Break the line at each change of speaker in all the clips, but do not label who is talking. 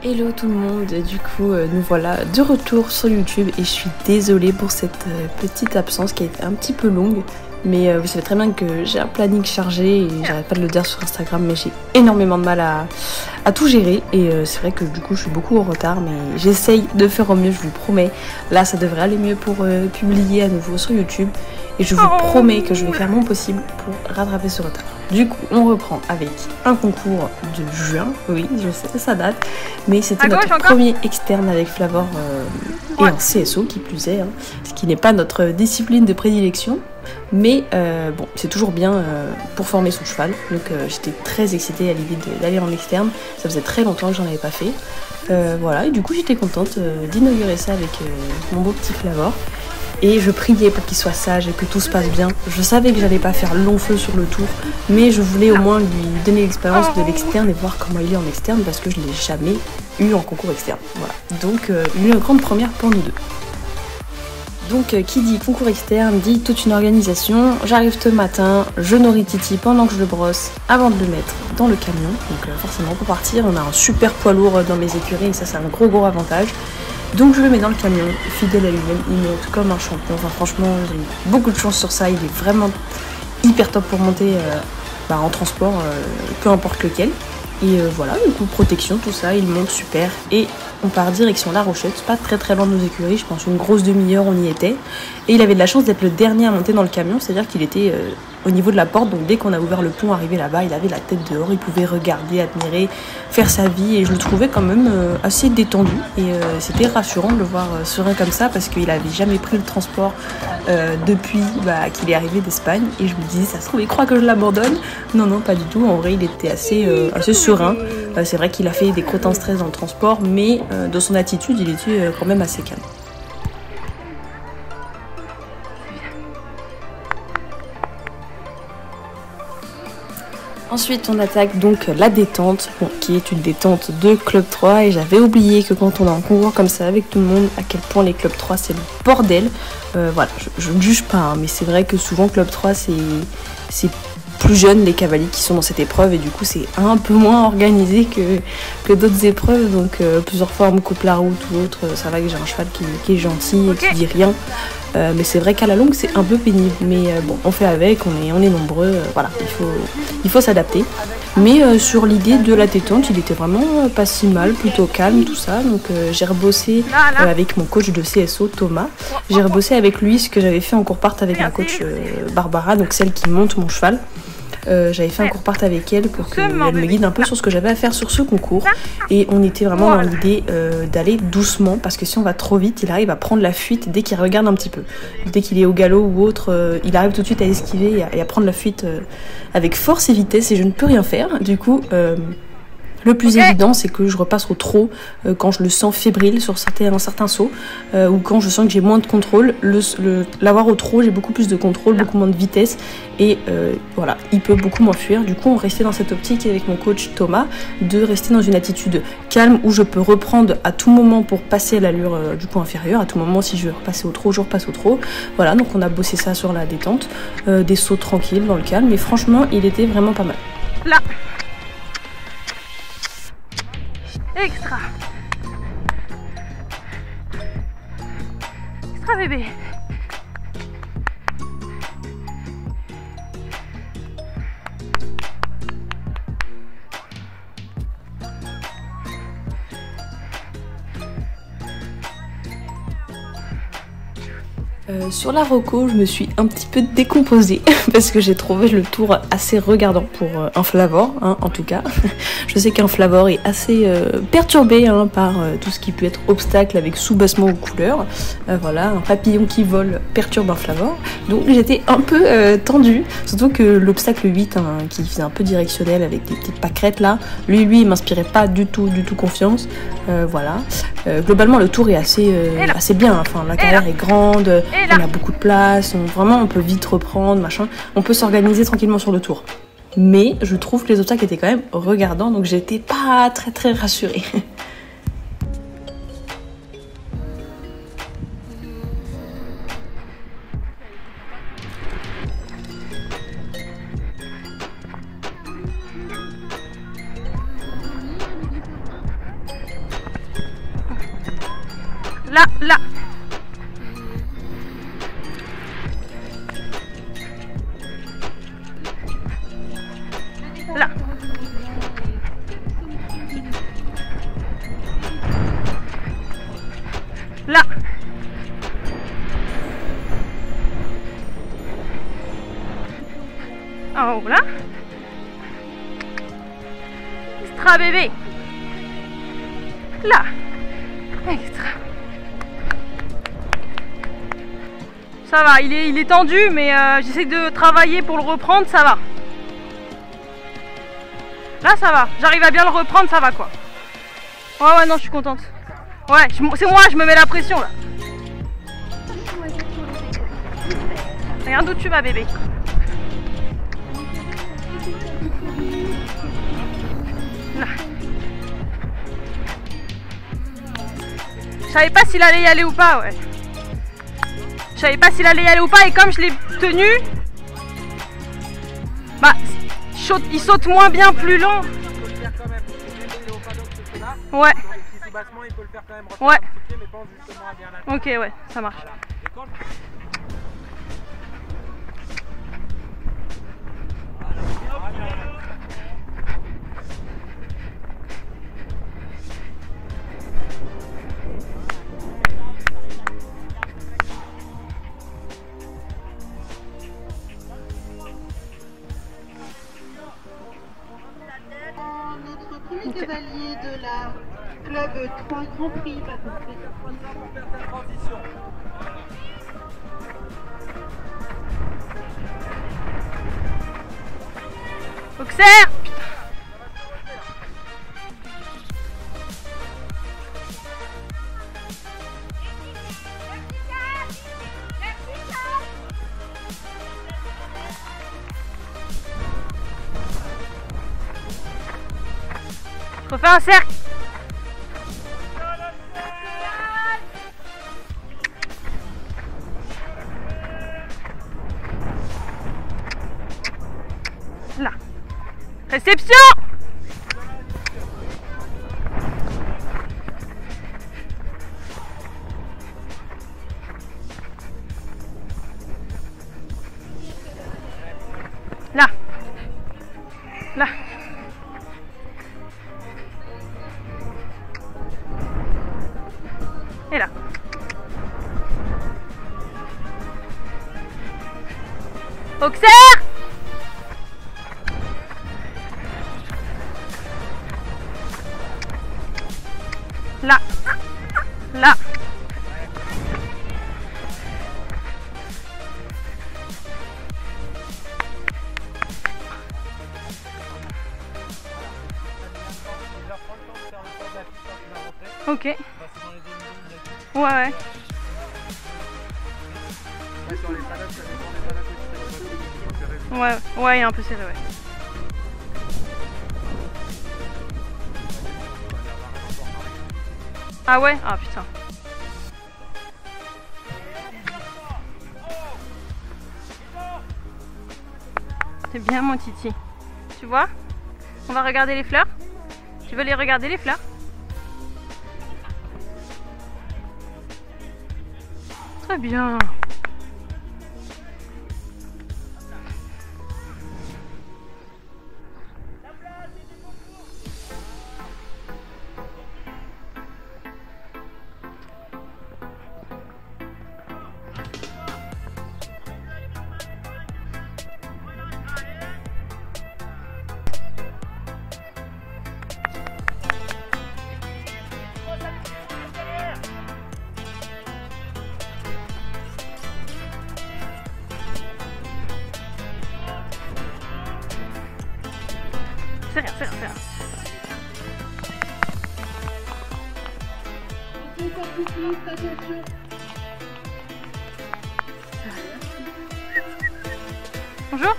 Hello tout le monde, du coup nous voilà de retour sur YouTube et je suis désolée pour cette petite absence qui a été un petit peu longue, mais vous savez très bien que j'ai un planning chargé et j'arrête pas de le dire sur Instagram, mais j'ai énormément de mal à tout gérer et c'est vrai que du coup je suis beaucoup en retard, mais j'essaye de faire au mieux, je vous promets. Là ça devrait aller mieux pour publier à nouveau sur YouTube et je vous promets que je vais faire mon possible pour rattraper ce retard. Du coup, on reprend avec un concours de juin, oui, je sais, ça date, mais c'était notre premier externe avec Flavor et en CSO qui plus est, hein, ce qui n'est pas notre discipline de prédilection, mais bon, c'est toujours bien pour former son cheval, donc j'étais très excitée à l'idée d'aller en externe, ça faisait très longtemps que j'en avais pas fait, voilà, et du coup j'étais contente d'inaugurer ça avec mon beau petit Flavor. Et je priais pour qu'il soit sage et que tout se passe bien. Je savais que j'allais pas faire long feu sur le tour, mais je voulais au moins lui donner l'expérience de l'externe et voir comment il est en externe parce que je l'ai jamais eu en concours externe. Voilà. Donc une grande première pour nous deux. Donc qui dit concours externe dit toute une organisation. J'arrive ce matin, je nourris Titi pendant que je le brosse avant de le mettre dans le camion. Donc forcément pour partir, on a un super poids lourd dans mes écuries et ça c'est un gros avantage. Donc je le mets dans le camion, fidèle à lui-même, il monte comme un champion. Enfin franchement, j'ai beaucoup de chance sur ça, il est vraiment hyper top pour monter en transport, peu importe lequel. Et voilà, du coup protection, tout ça, il monte super. Et on part direction La Rochette, pas très loin de nos écuries, je pense une grosse demi-heure on y était. Et il avait de la chance d'être le dernier à monter dans le camion, c'est-à-dire qu'il était au niveau de la porte, donc dès qu'on a ouvert le pont, arrivé là-bas, il avait la tête dehors, il pouvait regarder, admirer, faire sa vie, et je le trouvais quand même assez détendu, et c'était rassurant de le voir serein comme ça, parce qu'il avait jamais pris le transport depuis qu'il est arrivé d'Espagne, et je me disais, ça se trouve, il croit que je l'abandonne. Non, pas du tout, en vrai, il était assez serein. C'est vrai qu'il a fait des crottins stress dans le transport, mais dans son attitude, il était quand même assez calme. Ensuite, on attaque donc la détente, qui est une détente de Club 3. Et j'avais oublié que quand on est en concours comme ça avec tout le monde, à quel point les Club 3 c'est le bordel. Voilà, je ne juge pas, hein, mais c'est vrai que souvent Club 3 c'est plus jeunes les cavaliers qui sont dans cette épreuve et du coup c'est un peu moins organisé que d'autres épreuves. Donc plusieurs fois on me coupe la route ou autre. Ça va que j'ai un cheval qui est gentil et qui dit rien. Mais c'est vrai qu'à la longue c'est un peu pénible, mais bon on fait avec, on est nombreux, voilà, il faut s'adapter. Mais sur l'idée de la détente, il était vraiment pas si mal, plutôt calme tout ça, donc j'ai rebossé avec mon coach de CSO Thomas, j'ai rebossé avec lui ce que j'avais fait en cours part avec ma coach Barbara, donc celle qui monte mon cheval. J'avais fait un cours part avec elle pour qu'elle me guide un peu sur ce que j'avais à faire sur ce concours et on était vraiment dans l'idée d'aller doucement parce que si on va trop vite il arrive à prendre la fuite dès qu'il regarde un petit peu, dès qu'il est au galop ou autre, il arrive tout de suite à esquiver et à prendre la fuite avec force et vitesse et je ne peux rien faire. Du coup le plus évident, c'est que je repasse au trot quand je le sens fébrile sur certains sauts ou quand je sens que j'ai moins de contrôle. L'avoir au trot, j'ai beaucoup plus de contrôle, beaucoup moins de vitesse et voilà, il peut beaucoup moins fuir. Du coup, on restait dans cette optique avec mon coach Thomas de rester dans une attitude calme où je peux reprendre à tout moment pour passer à l'allure du coup inférieure. À tout moment, si je veux repasser au trot, je repasse au trot. Voilà, donc on a bossé ça sur la détente, des sauts tranquilles dans le calme. Mais franchement, il était vraiment pas mal.
Là. Extra. Extra bébé.
Sur la Rocco, je me suis un petit peu décomposée parce que j'ai trouvé le tour assez regardant pour un Flavor, hein, en tout cas. Je sais qu'un Flavor est assez perturbé par tout ce qui peut être obstacle avec soubassement aux couleurs. Voilà, un papillon qui vole perturbe un Flavor. Donc j'étais un peu tendue, surtout que l'obstacle 8, qui faisait un peu directionnel avec des petites pâquerettes là, lui il m'inspirait pas du tout confiance. Voilà. Globalement le tour est assez bien, enfin la carrière est grande. On a beaucoup de place, vraiment on peut vite reprendre, machin. On peut s'organiser tranquillement sur le tour. Mais je trouve que les obstacles étaient quand même regardants, donc j'étais pas très rassurée.
Là, là. Là. Là. En haut, là. Extra bébé. Là. Extra. Ça va, il est tendu, mais j'essaie de travailler pour le reprendre, ça va. Là, ça va. J'arrive à bien le reprendre, ça va quoi. Ouais, non, je suis contente. Ouais, c'est moi, je me mets la pression là. Regarde où tu vas, bébé. Là. Je savais pas s'il allait y aller ou pas, ouais. Je savais pas s'il allait y aller ou pas, et comme je l'ai tenu, bah, il saute moins bien plus long. Ouais. Ouais. Ok, ouais, ça marche.
Notre premier cavalier de la Club 3 Grand Prix va
Auxerre. Refais un cercle. Là. Réception. Là. Là. Et là. Auxerre. Là. Là. Ok. Ouais. Ouais, il est un peu serré, ouais. Ah ouais? Ah putain. C'est bien mon titi. Tu vois? On va regarder les fleurs? Tu veux les regarder les fleurs? Très bien. C'est rien, c'est rien, c'est rien.
Attention.
Bonjour.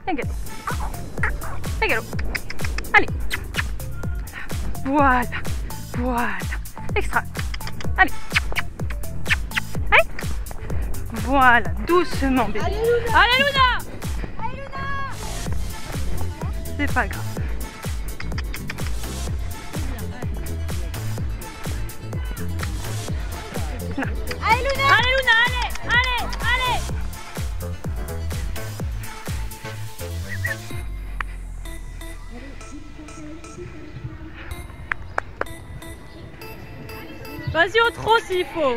Regarde. Regarde. Allez. Voilà. Voilà. Extra. Allez. Allez. Voilà. Doucement, bébé. Allez, Luna. Allez, Luna. Allez, Luna. C'est pas grave. Là. Allez, Luna. Allez, Luna. Allez. Allez. Allez. Vas-y au trot s'il faut.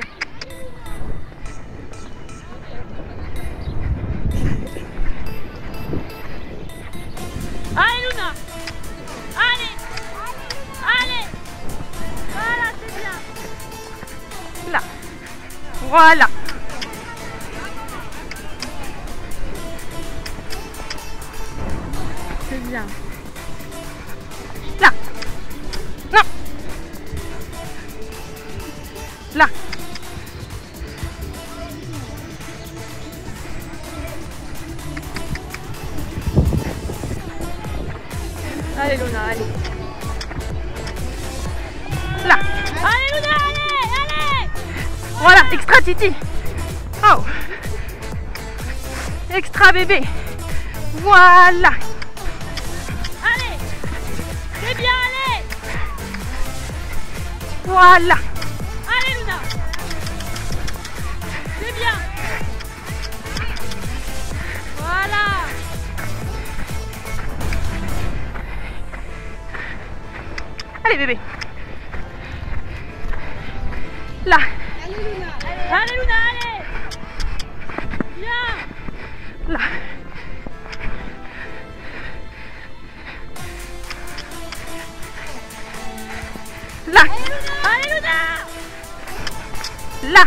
Allez Luna. Allez. Allez. Voilà, c'est bien. Là. Voilà. C'est bien. Là. Non. Là. Allez Luna, allez. Là. Allez Luna, allez, allez. Voilà, extra Titi. Oh. Extra bébé. Voilà. Allez. C'est bien, allez. Voilà. Allez Luna. C'est bien. Voilà. Allez bébé. Là. Allez Luna. Allez Luna, allez. Viens. Là. Là. Allez Luna. Là.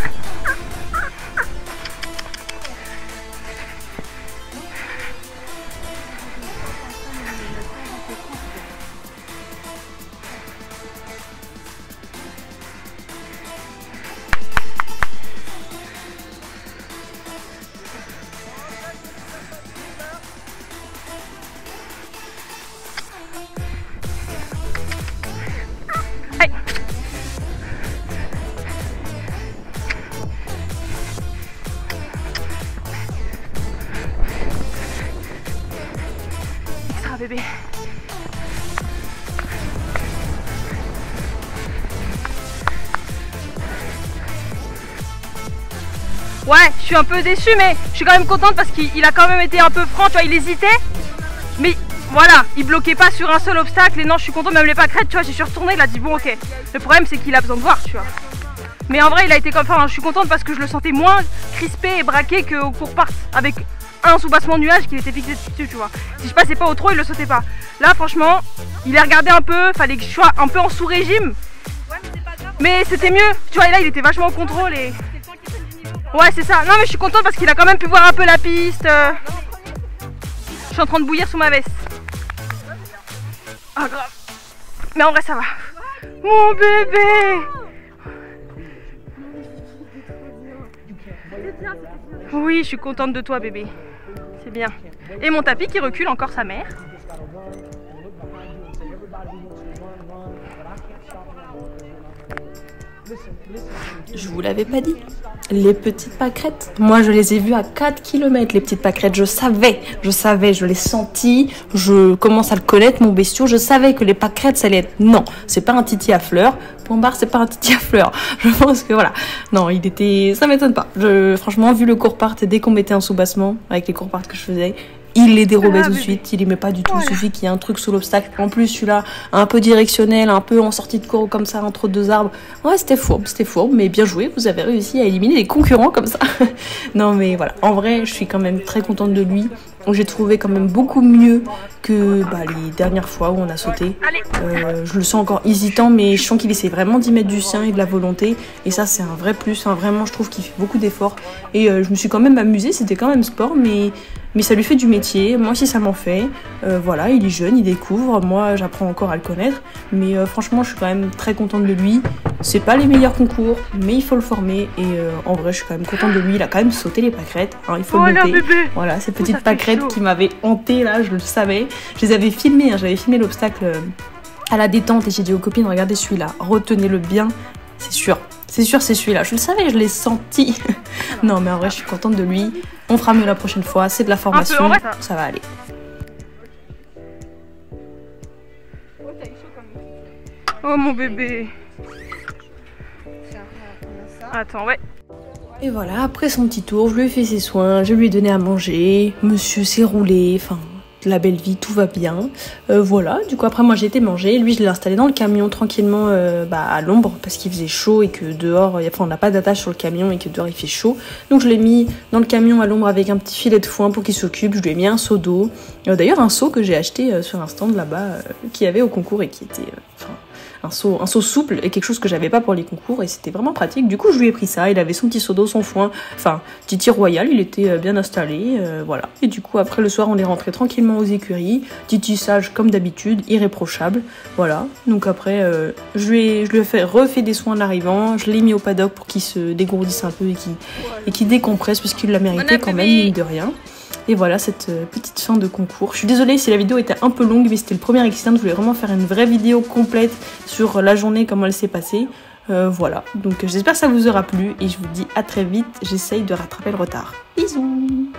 Hey. Extra bébé. Ouais, je suis un peu déçue, mais je suis quand même contente parce qu'il a quand même été un peu franc, tu vois, il hésitait. Mais voilà, il bloquait pas sur un seul obstacle et non, je suis contente, même les pâquerettes, tu vois, j'y suis retournée, il a dit bon ok. Le problème c'est qu'il a besoin de voir, tu vois. Mais en vrai, il a été comme ça, je suis contente parce que je le sentais moins crispé et braqué qu'au court-part avec un sous-bassement nuage qu'il était fixé dessus, tu vois. Si je passais pas au trot, il le sautait pas. Là, franchement, il est regardé un peu, fallait que je sois un peu en sous-régime. Mais c'était mieux, tu vois, et là, il était vachement au contrôle et... Ouais, c'est ça. Non, mais je suis contente parce qu'il a quand même pu voir un peu la piste. Je suis en train de bouillir sous ma veste. Ah, grave. Mais en vrai, ça va. Mon bébé. Oui, je suis contente de toi, bébé. C'est bien. Et mon tapis qui recule encore sa mère.
Je vous l'avais pas dit. Les petites pâquerettes, moi je les ai vues à 4 km, les petites pâquerettes. Je savais, je l'ai senti. Je commence à le connaître, mon bestiau. Je savais que les pâquerettes, ça allait être... Non, c'est pas un titi à fleurs. Point barre, c'est pas un titi à fleurs. Je pense que voilà. Non, il était... Ça m'étonne pas. Franchement, vu le court-part, dès qu'on mettait un sous-bassement, avec les court-parts que je faisais... Il les dérobait tout de suite, il aimait pas du tout, il suffit qu'il y ait un truc sous l'obstacle. En plus, celui-là, un peu directionnel, un peu en sortie de cours comme ça, entre deux arbres. Ouais, c'était fourbe, mais bien joué, vous avez réussi à éliminer les concurrents comme ça. Non, mais voilà, en vrai, je suis quand même très contente de lui. J'ai trouvé quand même beaucoup mieux que les dernières fois où on a sauté. Je le sens encore hésitant, mais je sens qu'il essaie vraiment d'y mettre du sien et de la volonté. Et ça, c'est un vrai plus. Vraiment, je trouve qu'il fait beaucoup d'efforts. Et je me suis quand même amusée, c'était quand même sport, mais mais ça lui fait du métier, moi aussi ça m'en fait. Voilà, il est jeune, il découvre, moi j'apprends encore à le connaître, mais franchement je suis quand même très contente de lui. C'est pas les meilleurs concours, mais il faut le former, et en vrai je suis quand même contente de lui. Il a quand même sauté les pâquerettes, hein, il faut le noter.
Bébé.
Voilà, ces petites pâquerettes qui m'avaient hantée là, je le savais. Je les avais filmées, hein, j'avais filmé l'obstacle à la détente et j'ai dit aux copines, regardez celui-là, retenez-le bien, c'est sûr, c'est celui-là. Je le savais, je l'ai senti. Non mais en vrai je suis contente de lui. On fera mieux la prochaine fois, c'est de la formation,
vrai,
ça va aller.
Oh mon bébé. Attends, ouais.
Et voilà, après son petit tour, je lui ai fait ses soins, je lui ai donné à manger, monsieur s'est roulé, enfin, la belle vie, tout va bien. Voilà, du coup après moi j'ai été manger, lui je l'ai installé dans le camion tranquillement à l'ombre parce qu'il faisait chaud et que dehors, enfin on n'a pas d'attache sur le camion et que dehors il fait chaud. Donc je l'ai mis dans le camion à l'ombre avec un petit filet de foin pour qu'il s'occupe, je lui ai mis un seau d'eau. D'ailleurs un seau que j'ai acheté sur un stand là-bas qui avait au concours et qui était... un seau souple et quelque chose que j'avais pas pour les concours et c'était vraiment pratique. Du coup je lui ai pris ça, il avait son petit seau d'eau, son foin, enfin Titi royal, il était bien installé, voilà. Et du coup après le soir on est rentré tranquillement aux écuries, Titi sage comme d'habitude, irréprochable, voilà. Donc après je lui ai refait des soins en arrivant, je l'ai mis au paddock pour qu'il se dégourdisse un peu et qu'il décompresse parce qu'il l'a mérité quand même, mine de rien. Et voilà cette petite fin de concours. Je suis désolée si la vidéo était un peu longue, mais c'était le premier externe. Je voulais vraiment faire une vraie vidéo complète sur la journée, comment elle s'est passée. Voilà, donc j'espère que ça vous aura plu et je vous dis à très vite. J'essaye de rattraper le retard. Bisous!